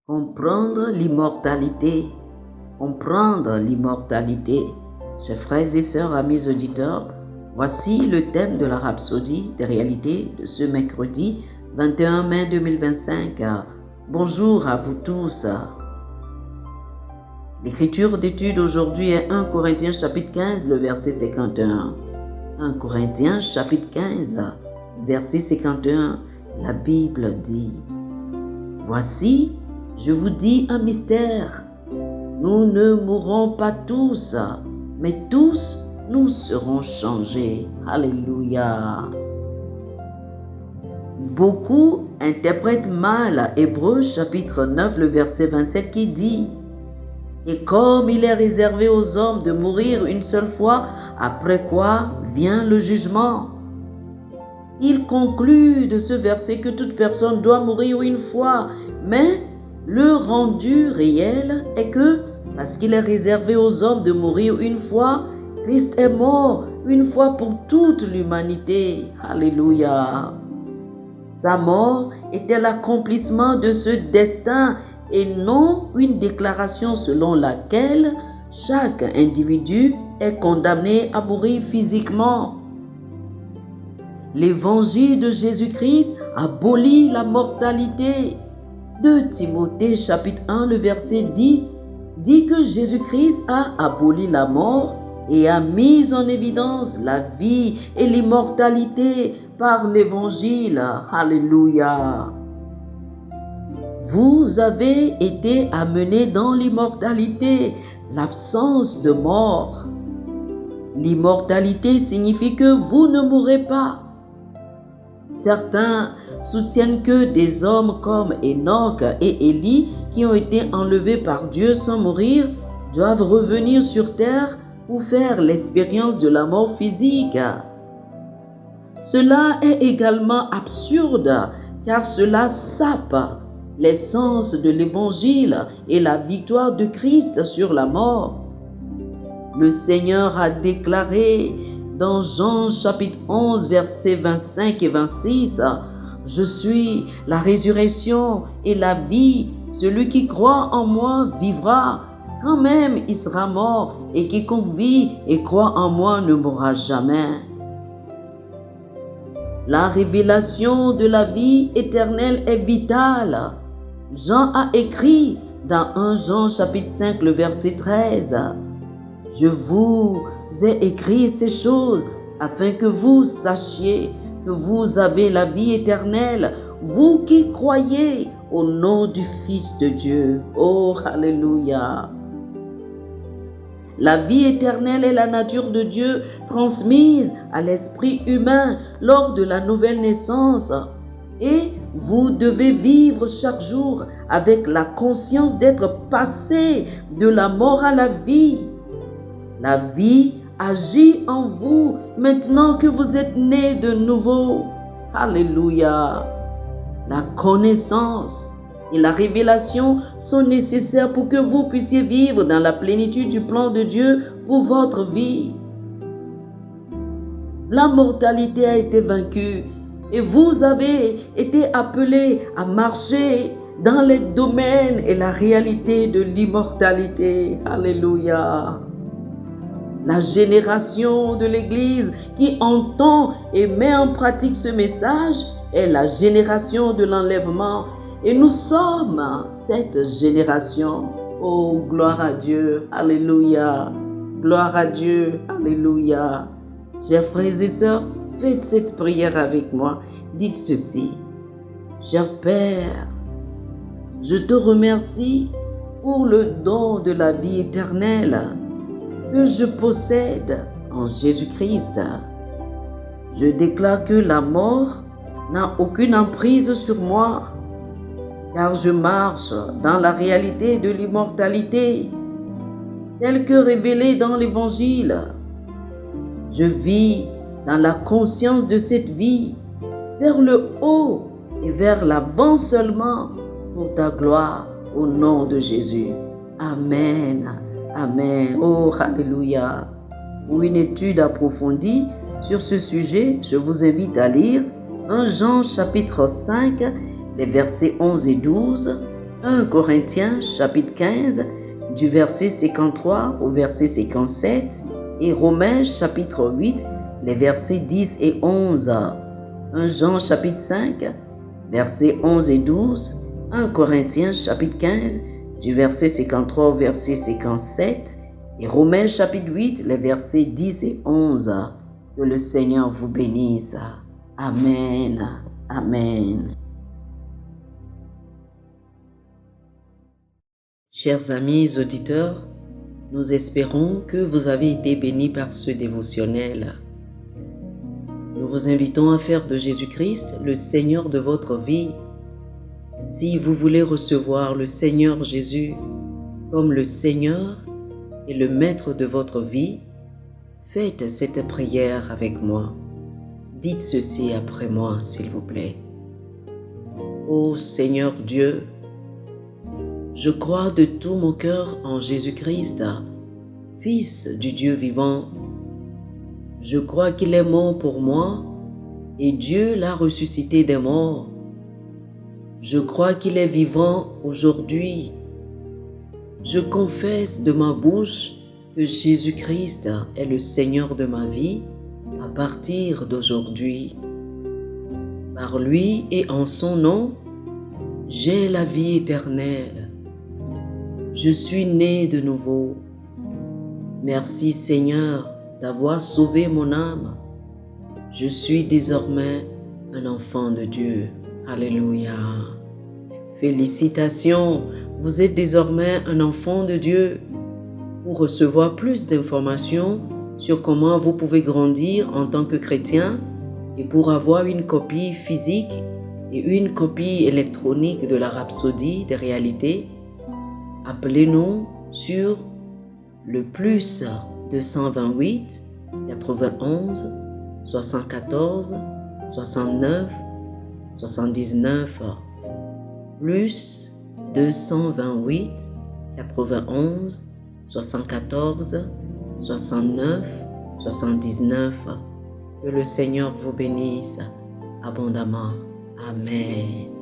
Comprendre l'immortalité. Comprendre l'immortalité. Chers frères et sœurs, amis auditeurs, voici le thème de la rhapsodie des réalités de ce mercredi 21 mai 2025. Bonjour à vous tous. L'écriture d'étude aujourd'hui est 1 Corinthiens chapitre 15, le verset 51. 1 Corinthiens chapitre 15, verset 51, la Bible dit: Voici, je vous dis un mystère. Nous ne mourrons pas tous, mais tous nous serons changés. Alléluia. Beaucoup interprètent mal Hébreux chapitre 9, le verset 27 qui dit: Et comme il est réservé aux hommes de mourir une seule fois, après quoi vient le jugement. Il conclut de ce verset que toute personne doit mourir une fois, mais le rendu réel est que, parce qu'il est réservé aux hommes de mourir une fois, Christ est mort une fois pour toute l'humanité. Alléluia. Sa mort était l'accomplissement de ce destin et non une déclaration selon laquelle chaque individu est condamné à mourir physiquement. L'évangile de Jésus-Christ abolit la mortalité. 2 Timothée chapitre 1, le verset 10 dit que Jésus-Christ a aboli la mort et a mis en évidence la vie et l'immortalité par l'évangile. Alléluia. Vous avez été amenés dans l'immortalité, l'absence de mort. L'immortalité signifie que vous ne mourrez pas. Certains soutiennent que des hommes comme Enoch et Élie, qui ont été enlevés par Dieu sans mourir, doivent revenir sur terre pour faire l'expérience de la mort physique. Cela est également absurde, car cela sape l'essence de l'évangile et la victoire de Christ sur la mort. Le Seigneur a déclaré dans Jean chapitre 11, versets 25 et 26, « Je suis la résurrection et la vie. Celui qui croit en moi vivra, quand même il sera mort, et quiconque vit et croit en moi ne mourra jamais. » La révélation de la vie éternelle est vitale. Jean a écrit dans 1 Jean chapitre 5, le verset 13, « Je vous ai écrit ces choses afin que vous sachiez que vous avez la vie éternelle, vous qui croyez au nom du Fils de Dieu. » Oh, alléluia. La vie éternelle est la nature de Dieu transmise à l'esprit humain lors de la nouvelle naissance. Et vous devez vivre chaque jour avec la conscience d'être passé de la mort à la vie. La vie agit en vous maintenant que vous êtes nés de nouveau. Alléluia. La connaissance et la révélation sont nécessaires pour que vous puissiez vivre dans la plénitude du plan de Dieu pour votre vie. La mortalité a été vaincue et vous avez été appelés à marcher dans les domaines et la réalité de l'immortalité. Alléluia. La génération de l'Église qui entend et met en pratique ce message est la génération de l'enlèvement. Et nous sommes cette génération. Oh, gloire à Dieu. Alléluia. Gloire à Dieu. Alléluia. Chers frères et sœurs, faites cette prière avec moi. Dites ceci. Cher Père, je te remercie pour le don de la vie éternelle que je possède en Jésus-Christ. Je déclare que la mort n'a aucune emprise sur moi, car je marche dans la réalité de l'immortalité, telle que révélée dans l'Évangile. Je vis dans la conscience de cette vie, vers le haut et vers l'avant seulement, pour ta gloire, au nom de Jésus. Amen. Amen. Oh, alléluia. Pour une étude approfondie sur ce sujet, je vous invite à lire 1 Jean chapitre 5, les versets 11 et 12, 1 Corinthiens chapitre 15 du verset 53 au verset 57 et Romains chapitre 8 les versets 10 et 11. 1 Jean chapitre 5 versets 11 et 12. 1 Corinthiens chapitre 15 du verset 53 au verset 57 et Romains chapitre 8 les versets 10 et 11. Que le Seigneur vous bénisse. Amen. Amen. Chers amis auditeurs, nous espérons que vous avez été bénis par ce dévotionnel. Nous vous invitons à faire de Jésus-Christ le Seigneur de votre vie. Si vous voulez recevoir le Seigneur Jésus comme le Seigneur et le Maître de votre vie, faites cette prière avec moi. Dites ceci après moi, s'il vous plaît. Ô Seigneur Dieu, je crois de tout mon cœur en Jésus-Christ, Fils du Dieu vivant. Je crois qu'il est mort pour moi et Dieu l'a ressuscité des morts. Je crois qu'il est vivant aujourd'hui. Je confesse de ma bouche que Jésus-Christ est le Seigneur de ma vie à partir d'aujourd'hui. Par lui et en son nom, j'ai la vie éternelle. Je suis né de nouveau. Merci Seigneur d'avoir sauvé mon âme. Je suis désormais un enfant de Dieu. Alléluia. Félicitations, vous êtes désormais un enfant de Dieu. Pour recevoir plus d'informations sur comment vous pouvez grandir en tant que chrétien et pour avoir une copie physique et une copie électronique de la Rhapsodie des réalités, appelez-nous sur le plus 228 91 74 69 79 plus 228 91 74 69 79. Que le Seigneur vous bénisse abondamment. Amen.